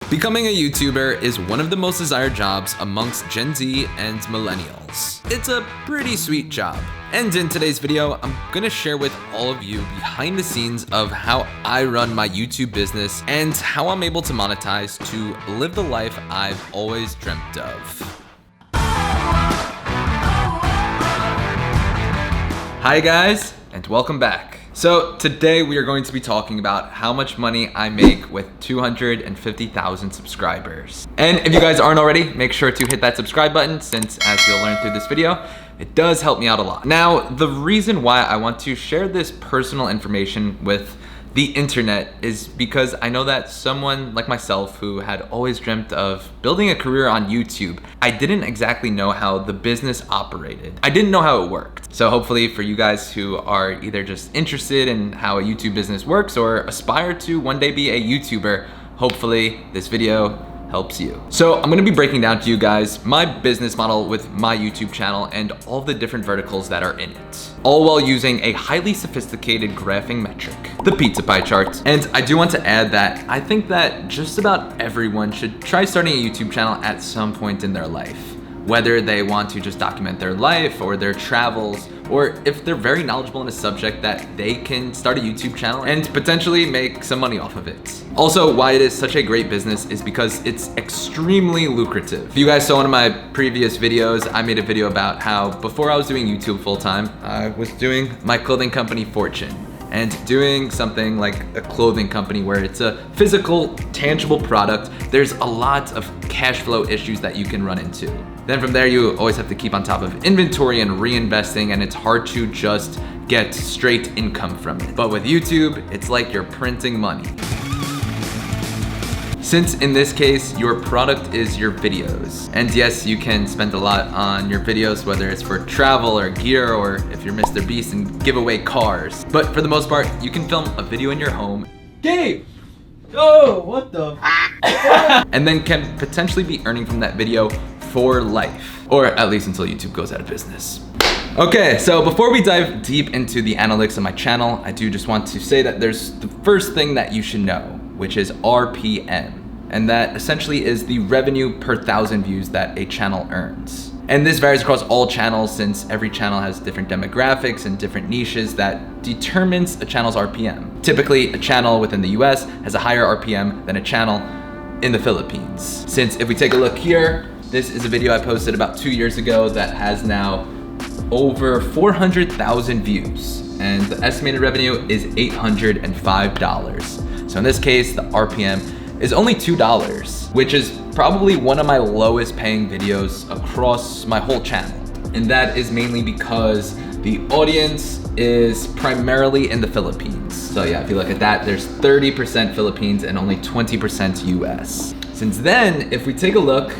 Becoming a YouTuber is one of the most desired jobs amongst Gen Z and millennials. It's a pretty sweet job. And in today's video, I'm gonna share with all of you behind the scenes of how I run my YouTube business and how I'm able to monetize to live the life I've always dreamt of. Hi guys, and welcome back. So today we are going to be talking about how much money I make with 250,000 subscribers. And if you guys aren't already, make sure to hit that subscribe button, since as you'll learn through this video, it does help me out a lot. Now, the reason why I want to share this personal information with the internet is because I know that someone like myself who had always dreamt of building a career on YouTube, I didn't exactly know how the business operated. I didn't know how it worked. So hopefully for you guys who are either just interested in how a YouTube business works or aspire to one day be a YouTuber, hopefully this video helps you. So I'm gonna be breaking down to you guys my business model with my YouTube channel and all the different verticals that are in it, all while using a highly sophisticated graphing metric, the pizza pie chart. And I do want to add that I think that just about everyone should try starting a YouTube channel at some point in their life, whether they want to just document their life or their travels, or if they're very knowledgeable in a subject that they can start a YouTube channel and potentially make some money off of it. Also, why it is such a great business is because it's extremely lucrative. If you guys saw one of my previous videos, I made a video about how before I was doing YouTube full-time, I was doing my clothing company Fortune. And doing something like a clothing company where it's a physical, tangible product, there's a lot of cash flow issues that you can run into. Then from there, you always have to keep on top of inventory and reinvesting, and it's hard to just get straight income from it. But with YouTube, it's like you're printing money. Since in this case, your product is your videos. And yes, you can spend a lot on your videos, whether it's for travel or gear, or if you're Mr. Beast and give away cars. But for the most part, you can film a video in your home. Gabe! Oh, what the? And then can potentially be earning from that video for life. Or at least until YouTube goes out of business. Okay, so before we dive deep into the analytics of my channel, I do just want to say that there's the first thing that you should know, which is RPM. And that essentially is the revenue per 1,000 views that a channel earns. And this varies across all channels, since every channel has different demographics and different niches that determines a channel's RPM. Typically, a channel within the US has a higher RPM than a channel in the Philippines. Since if we take a look here, this is a video I posted about 2 years ago that has now over 400,000 views. And the estimated revenue is $805. So in this case, the RPM is only $2, which is probably one of my lowest paying videos across my whole channel. And that is mainly because the audience is primarily in the Philippines. So yeah, if you look at that, there's 30% Philippines and only 20% US. Since then, if we take a look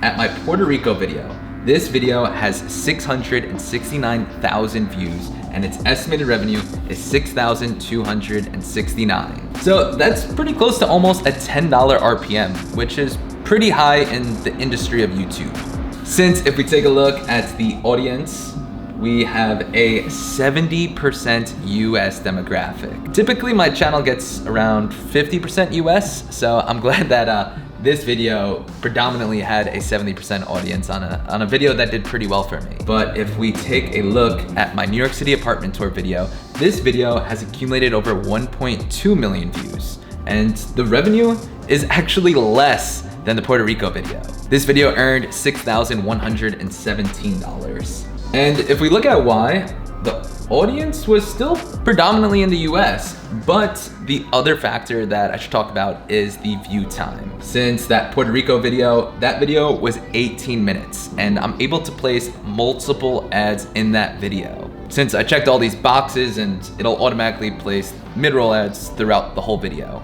at my Puerto Rico video, this video has 669,000 views and its estimated revenue is $6,269. So that's pretty close to almost a $10 RPM, which is pretty high in the industry of YouTube. Since if we take a look at the audience, we have a 70% US demographic. Typically my channel gets around 50% US, so I'm glad that this video predominantly had a 70% audience on a video that did pretty well for me. But if we take a look at my New York City apartment tour video, this video has accumulated over 1.2 million views. And the revenue is actually less than the Puerto Rico video. This video earned $6,117. And if we look at why, the audience was still predominantly in the US, but the other factor that I should talk about is the view time. Since that Puerto Rico video, that video was 18 minutes, and I'm able to place multiple ads in that video. Since I checked all these boxes, and it'll automatically place mid-roll ads throughout the whole video.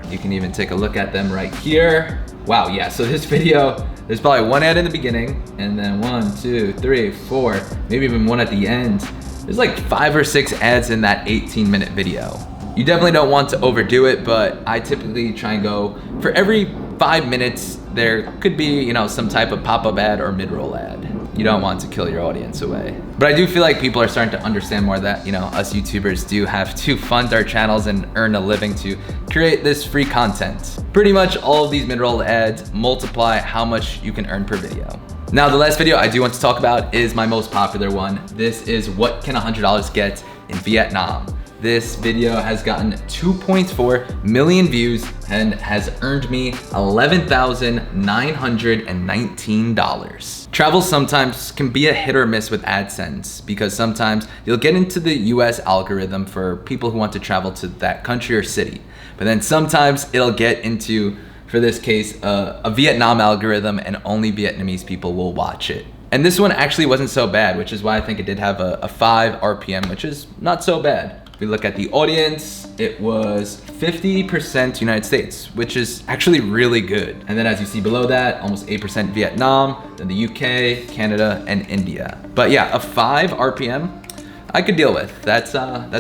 You can even take a look at them right here. Wow, yeah, so this video, there's probably one ad in the beginning, and then 1, 2, 3, 4, maybe even one at the end. There's like 5 or 6 ads in that 18-minute video. You definitely don't want to overdo it, but I typically try and go for every 5 minutes, there could be, some type of pop-up ad or mid-roll ad. you don't want to kill your audience away. But I do feel like people are starting to understand more that, you know, us YouTubers do have to fund our channels and earn a living to create this free content. Pretty much all of these mid-roll ads multiply how much you can earn per video. Now, the last video I do want to talk about is my most popular one. This is what can $100 get in Vietnam. This video has gotten 2.4 million views and has earned me $11,919. Travel sometimes can be a hit or miss with Adsense because sometimes you'll get into the US algorithm for people who want to travel to that country or city. But then sometimes it'll get into, for this case, a Vietnam algorithm and only Vietnamese people will watch it. And this one actually wasn't so bad, which is why I think it did have a 5 RPM, which is not so bad. If we look at the audience, it was 50% United States, which is actually really good. And then as you see below that, almost 8% Vietnam, then the UK, Canada, and India. But yeah, a 5 RPM, I could deal with. That's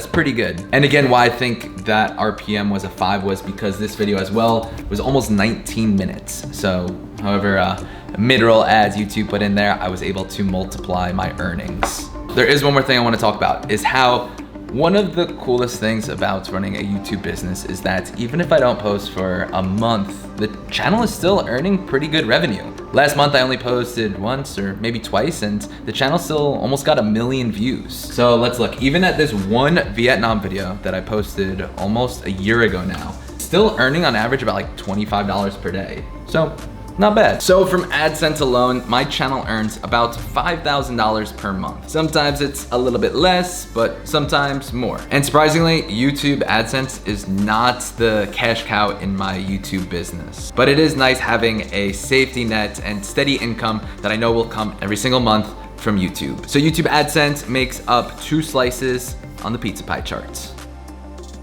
pretty good. And again, why I think that RPM was a 5 was because this video as well was almost 19 minutes. So however mid-roll ads YouTube put in there, I was able to multiply my earnings. There is one more thing I want to talk about, is how one of the coolest things about running a YouTube business is that even if I don't post for a month, the channel is still earning pretty good revenue. Last month I only posted once or maybe twice and the channel still almost got 1 million views. So let's look, even at this one Vietnam video that I posted almost a year ago now, still earning on average about like $25 per day. So not bad. So from AdSense alone, my channel earns about $5,000 per month. Sometimes it's a little bit less, but sometimes more. And surprisingly, YouTube AdSense is not the cash cow in my YouTube business. But it is nice having a safety net and steady income that I know will come every single month from YouTube. So YouTube AdSense makes up 2 slices on the pizza pie chart.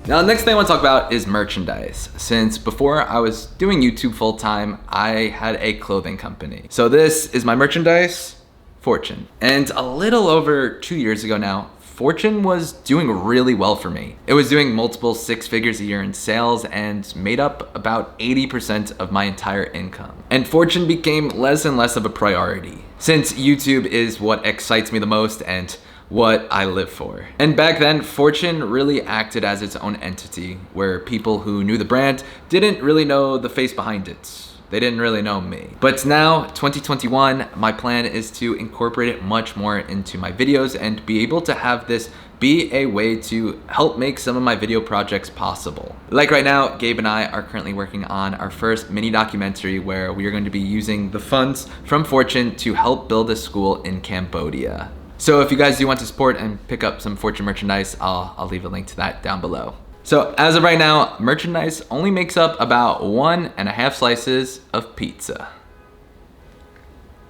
Now, the next thing I want to talk about is merchandise. Since before I was doing YouTube full time, I had a clothing company. So this is my merchandise, Fortune. And a little over 2 years ago now, Fortune was doing really well for me. It was doing multiple 6 figures a year in sales and made up about 80% of my entire income. And Fortune became less and less of a priority, since YouTube is what excites me the most and what I live for. And back then, Fortune really acted as its own entity, where people who knew the brand didn't really know the face behind it. They didn't really know me. But now, 2021, my plan is to incorporate it much more into my videos and be able to have this be a way to help make some of my video projects possible. Like right now, Gabe and I are currently working on our first mini documentary where we are going to be using the funds from Fortune to help build a school in Cambodia. So if you guys do want to support and pick up some Fortune merchandise, I'll leave a link to that down below. So as of right now, merchandise only makes up about 1.5 slices of pizza.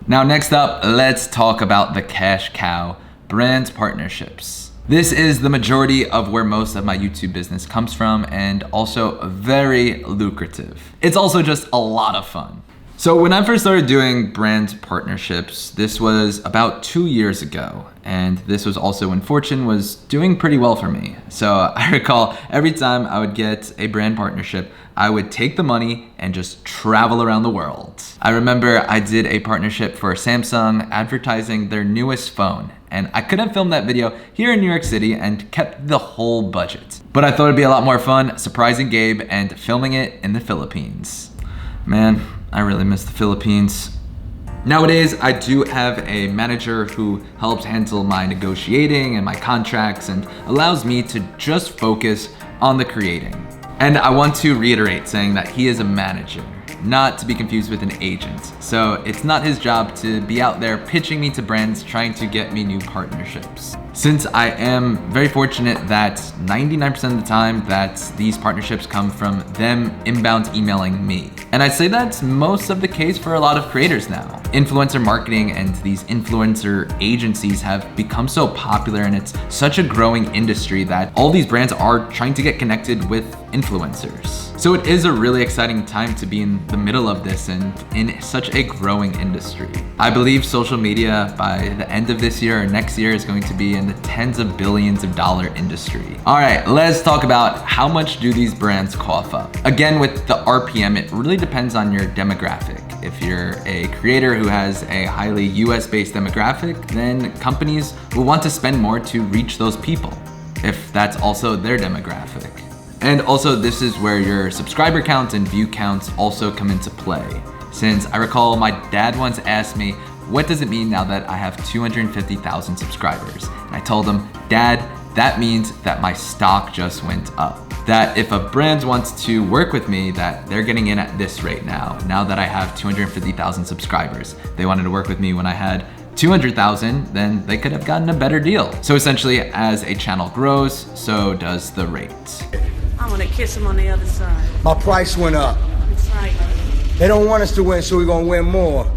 Now next up, let's talk about the cash cow, brand partnerships. This is the majority of where most of my YouTube business comes from and also very lucrative. It's also just a lot of fun. So when I first started doing brand partnerships, this was about 2 years ago. And this was also when Fortune was doing pretty well for me. So I recall every time I would get a brand partnership, I would take the money and just travel around the world. I remember I did a partnership for Samsung advertising their newest phone. And I couldn't film that video here in New York City and kept the whole budget. But I thought it'd be a lot more fun surprising Gabe and filming it in the Philippines. Man, I really miss the Philippines. Nowadays, I do have a manager who helps handle my negotiating and my contracts and allows me to just focus on the creating. And I want to reiterate saying that he is a manager, not to be confused with an agent. So it's not his job to be out there pitching me to brands trying to get me new partnerships. Since I am very fortunate that 99% of the time that these partnerships come from them inbound emailing me. And I'd say that's most of the case for a lot of creators now. Influencer marketing and these influencer agencies have become so popular and it's such a growing industry that all these brands are trying to get connected with influencers. So it is a really exciting time to be in the middle of this and in such a growing industry. I believe social media by the end of this year or next year is going to be in the tens of billions of dollar industry. All right, let's talk about how much do these brands cough up. Again, with the RPM, it really depends on your demographic. if you're a creator who has a highly US-based demographic, then companies will want to spend more to reach those people, if that's also their demographic. And also, this is where your subscriber count and view counts also come into play. Since I recall my dad once asked me, what does it mean now that I have 250,000 subscribers? And I told him, Dad, that means that my stock just went up. That if a brand wants to work with me, that they're getting in at this rate now that I have 250,000 subscribers. They wanted to work with me when I had 200,000, then they could have gotten a better deal. So essentially, as a channel grows, so does the rate. I want to kiss him on the other side. My price went up. That's right. They don't want us to win, so we're gonna win more.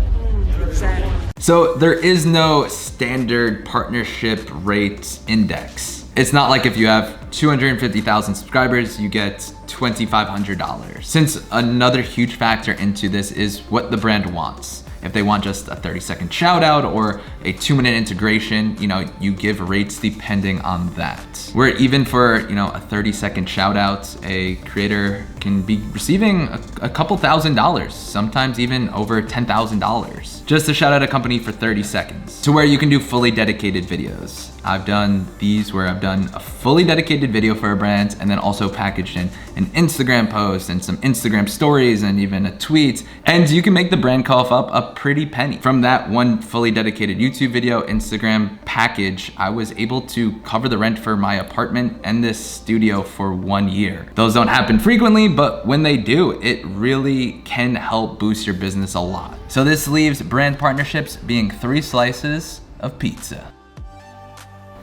Exactly. So there is no standard partnership rate index. It's not like if you have 250,000 subscribers, you get $2,500. Since another huge factor into this is what the brand wants. If they want just a 30-second shout out or a 2-minute integration, you give rates depending on that. Where even for, a 30-second shout out, a creator can be receiving a couple $1,000s, sometimes even over $10,000, just to shout out a company for 30 seconds. To where you can do fully dedicated videos. I've done these where I've done a fully dedicated video for a brand and then also packaged in an Instagram post and some Instagram stories and even a tweet. And you can make the brand cough up a pretty penny. From that one fully dedicated YouTube video, Instagram package, I was able to cover the rent for my apartment and this studio for 1 year. Those don't happen frequently, but when they do, it really can help boost your business a lot. So this leaves brand partnerships being 3 slices of pizza.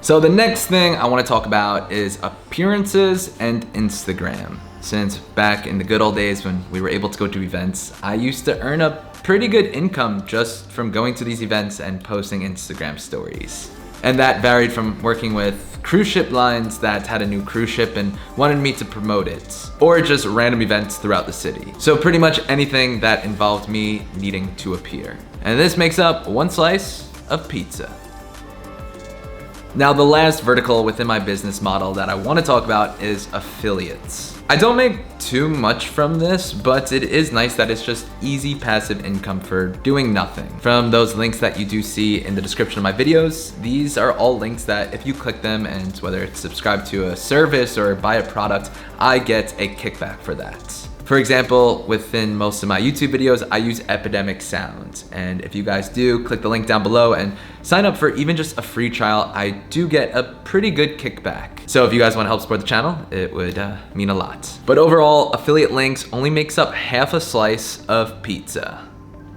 So the next thing I want to talk about is appearances and Instagram. Since back in the good old days when we were able to go to events, I used to earn a pretty good income just from going to these events and posting Instagram stories. And that varied from working with cruise ship lines that had a new cruise ship and wanted me to promote it, or just random events throughout the city. So pretty much anything that involved me needing to appear. And this makes up 1 slice of pizza. Now, the last vertical within my business model that I want to talk about is affiliates. I don't make too much from this, but it is nice that it's just easy passive income for doing nothing. From those links that you do see in the description of my videos, these are all links that if you click them and whether it's subscribe to a service or buy a product, I get a kickback for that. For example, within most of my YouTube videos, I use Epidemic Sound. And if you guys do, click the link down below and sign up for even just a free trial, I do get a pretty good kickback. So if you guys want to help support the channel, it would mean a lot. But overall, affiliate links only makes up half a slice of pizza.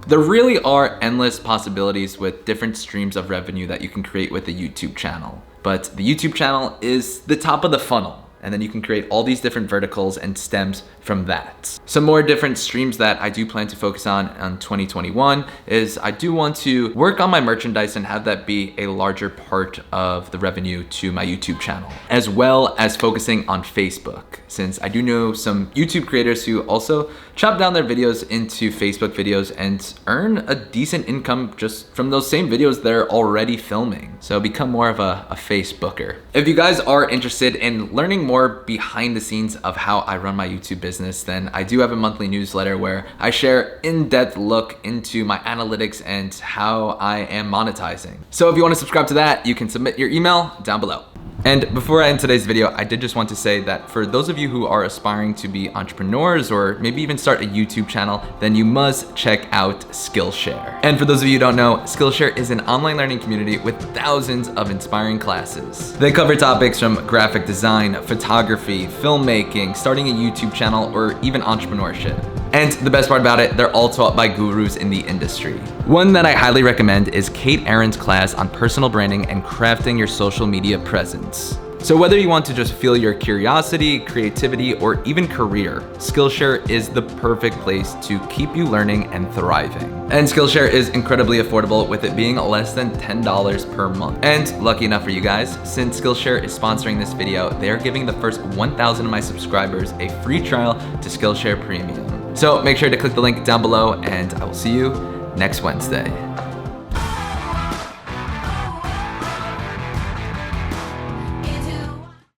There really are endless possibilities with different streams of revenue that you can create with a YouTube channel. But the YouTube channel is the top of the funnel. And then you can create all these different verticals and stems from that. Some more different streams that I do plan to focus on 2021 is I do want to work on my merchandise and have that be a larger part of the revenue to my YouTube channel, as well as focusing on Facebook, since I do know some YouTube creators who also chop down their videos into Facebook videos and earn a decent income just from those same videos they're already filming. So become more of a Facebooker. If you guys are interested in learning more behind the scenes of how I run my YouTube business, then I do have a monthly newsletter where I share in-depth look into my analytics and how I am monetizing. So if you want to subscribe to that, you can submit your email down below. And before I end today's video, I did just want to say that for those of you who are aspiring to be entrepreneurs or maybe even start a YouTube channel, then you must check out Skillshare. And for those of you who don't know, Skillshare is an online learning community with thousands of inspiring classes. They cover topics from graphic design, photography, filmmaking, starting a YouTube channel, or even entrepreneurship. And the best part about it, they're all taught by gurus in the industry. One that I highly recommend is Kate Aaron's class on personal branding and crafting your social media presence. So whether you want to just fuel your curiosity, creativity, or even career, Skillshare is the perfect place to keep you learning and thriving. And Skillshare is incredibly affordable, with it being less than $10 per month. And lucky enough for you guys, since Skillshare is sponsoring this video, they are giving the first 1,000 of my subscribers a free trial to Skillshare Premium. So make sure to click the link down below, and I will see you next Wednesday.